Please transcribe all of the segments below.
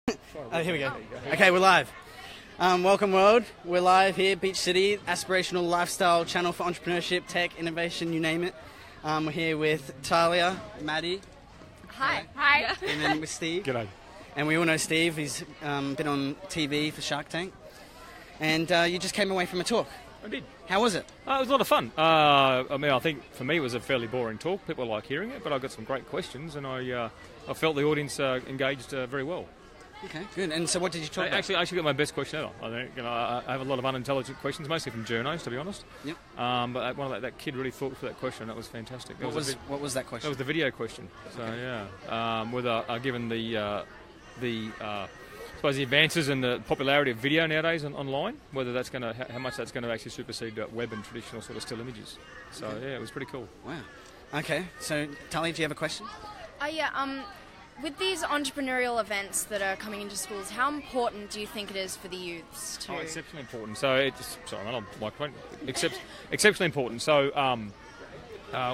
Oh, here we go. Okay, we're live. Welcome, world. We're live here, Beach City, aspirational lifestyle channel for entrepreneurship, tech, innovation, you name it. We're here with Talia, Maddie. Hi. Hi. And then with Steve. G'day. And we all know Steve. He's been on TV for Shark Tank. And you just came away from a talk. I did. How was it? It was a lot of fun. I think for me it was a fairly boring talk. People like hearing it, but I got some great questions, and I felt the audience engaged very well. Okay, good. And so what did you talk about? I actually got my best question ever. I think I have a lot of unintelligent questions, mostly from journos, to be honest. Yep. But that kid really thought for that question. That was fantastic. What was that question? That was the video question. So yeah, whether given the I suppose the advances in the popularity of video nowadays online, whether that's going to how much that's going to actually supersede web and traditional sort of still images. So yeah, it was pretty cool. Wow. Okay, so Talia, do you have a question? With these entrepreneurial events that are coming into schools, how important do you think it is for the youths to... Oh, exceptionally important. So it's I'm on my point. Exceptionally important. So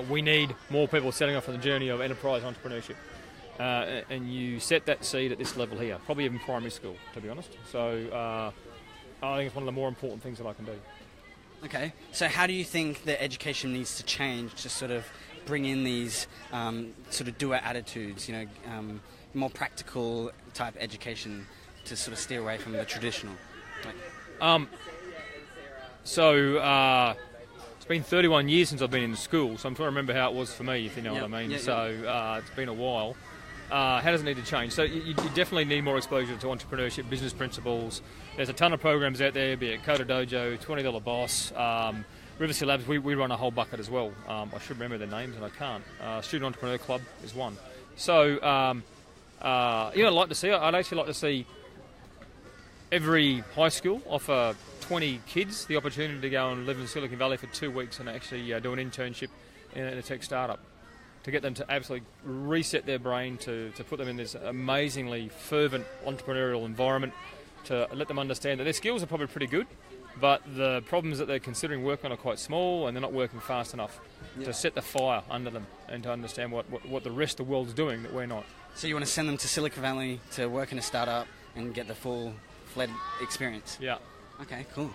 we need more people setting off on the journey of enterprise entrepreneurship. And you set that seed at this level here, probably even primary school, to be honest. So I think it's one of the more important things that I can do. Okay, so how do you think the education needs to change to sort of bring in these sort of doer attitudes, more practical type education to sort of steer away from the traditional? It's been 31 years since I've been in school, so I'm trying to remember how it was for me, if you know what I mean. It's been a while. How does it need to change? So you definitely need more exposure to entrepreneurship, business principles. There's a ton of programs out there, be it Coda Dojo, $20 Boss, Riverside Labs. We run a whole bucket as well. I should remember their names and I can't. Student Entrepreneur Club is one. So, I'd actually like to see every high school offer 20 kids the opportunity to go and live in Silicon Valley for 2 weeks and actually do an internship in a tech startup, to get them to absolutely reset their brain, to put them in this amazingly fervent entrepreneurial environment, to let them understand that their skills are probably pretty good, but the problems that they're considering work on are quite small and they're not working fast enough, to set the fire under them and to understand what the rest of the world's doing that we're not. So you want to send them to Silicon Valley to work in a startup and get the full-fledged experience? Yeah. Okay, cool.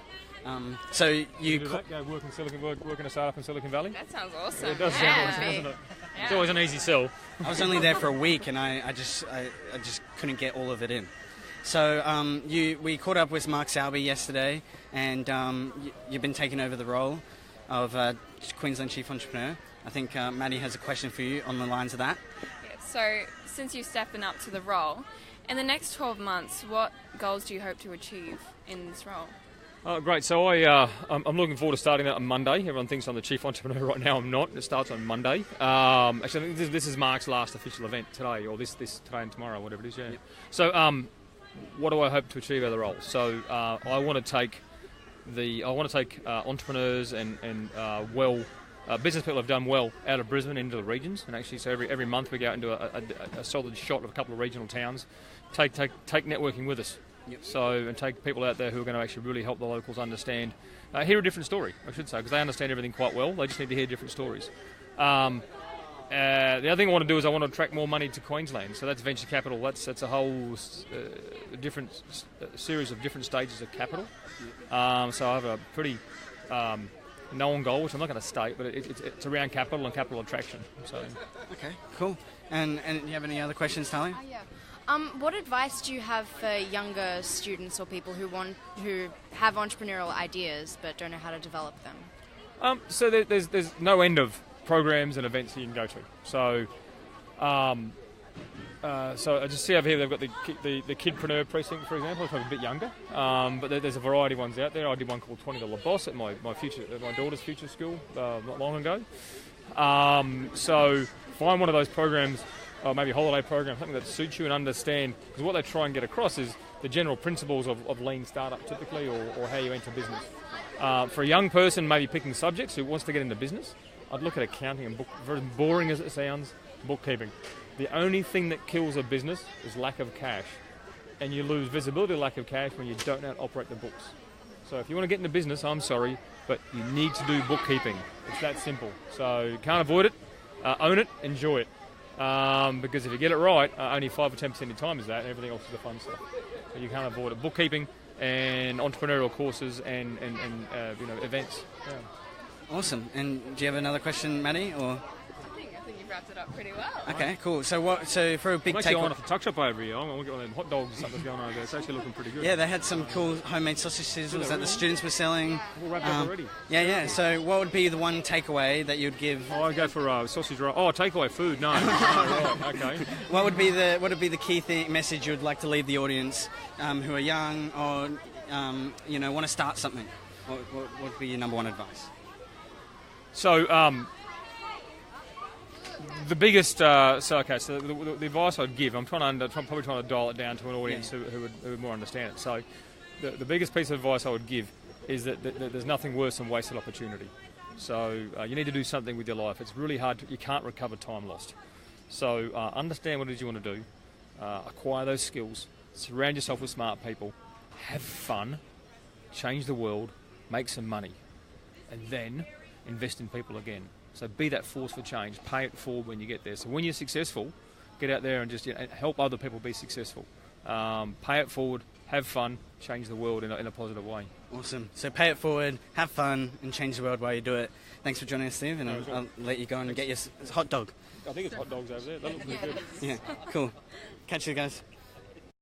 So you go work in a startup in Silicon Valley? That sounds awesome. It does sound awesome, doesn't it? Yeah. It's always an easy sell. I was only there for a week and I just couldn't get all of it in. So we caught up with Mark Salby yesterday, and you've been taking over the role of Queensland Chief Entrepreneur. I think Maddie has a question for you on the lines of that. Yeah, so since you're stepping up to the role, in the next 12 months, what goals do you hope to achieve in this role? Great. So I'm looking forward to starting that on Monday. Everyone thinks I'm the chief entrepreneur right now. I'm not. It starts on Monday. Actually, I think this is Mark's last official event today, or this today and tomorrow, whatever it is. Yeah. Yep. So what do I hope to achieve out of the role? So I want to take entrepreneurs and business people have done well out of Brisbane into the regions, and actually, so every month we go out into a solid shot of a couple of regional towns. Take networking with us. Yep. So, and take people out there who are going to actually really help the locals understand, hear a different story, I should say, because they understand everything quite well. They just need to hear different stories. The other thing I want to do is I want to attract more money to Queensland. So that's venture capital. That's a whole different series of different stages of capital. So I have a pretty known goal, which I'm not going to state, but it's around capital and capital attraction. So. Okay, cool. And you have any other questions, Talia? Yeah. What advice do you have for younger students or people who have entrepreneurial ideas but don't know how to develop them? So there's no end of programs and events that you can go to. So so I just see over here they've got the Kidpreneur precinct, for example. It's probably a bit younger, but there's a variety of ones out there. I did one called $20 Boss at my daughter's future school not long ago. So find one of those programs, or maybe a holiday program, something that suits you and understand, because what they try and get across is the general principles of lean startup typically, or how you enter business. For a young person, maybe picking subjects who wants to get into business, I'd look at accounting and very boring as it sounds, bookkeeping. The only thing that kills a business is lack of cash, and you lose visibility of lack of cash when you don't know how to operate the books. So if you want to get into business, I'm sorry, but you need to do bookkeeping. It's that simple. So you can't avoid it, own it, enjoy it. Because if you get it right, only 5 or 10% of your time is that, and everything else is the fun stuff. So you can't avoid it. Bookkeeping and entrepreneurial courses and events. Yeah. Awesome. And do you have another question, Maddie? Or I think you've wrapped it up pretty well. okay, cool. So for a big I'm actually take on off the tuck shop over here. I'm going to get one of them hot dogs or something going over there. It's actually looking pretty good. yeah, they had some cool homemade sausage sizzles that the students were selling. All wrapped up already. Yeah. So what would be the one takeaway that you'd give? Oh, I'd go for sausage roll. Oh, takeaway food. No. Oh, right, okay. What would be the key message you would like to leave the audience who are young or want to start something? What would be your number one advice? So, the biggest, the advice I'd give, I'm probably trying to dial it down to an audience who would more understand it. So, the biggest piece of advice I would give is that there's nothing worse than wasted opportunity. So, you need to do something with your life. It's really hard. You can't recover time lost. So, understand what it is you want to do, acquire those skills, surround yourself with smart people, have fun, change the world, make some money, and then invest in people again. So be that force for change. Pay it forward when you get there. So when you're successful, get out there and just help other people be successful. Pay it forward, have fun, change the world in a positive way. Awesome. So pay it forward, have fun, and change the world while you do it. Thanks for joining us, Steve, and I'll let you go and get your hot dog. I think it's hot dogs over there. That looks pretty good. Yeah, cool. Catch you guys.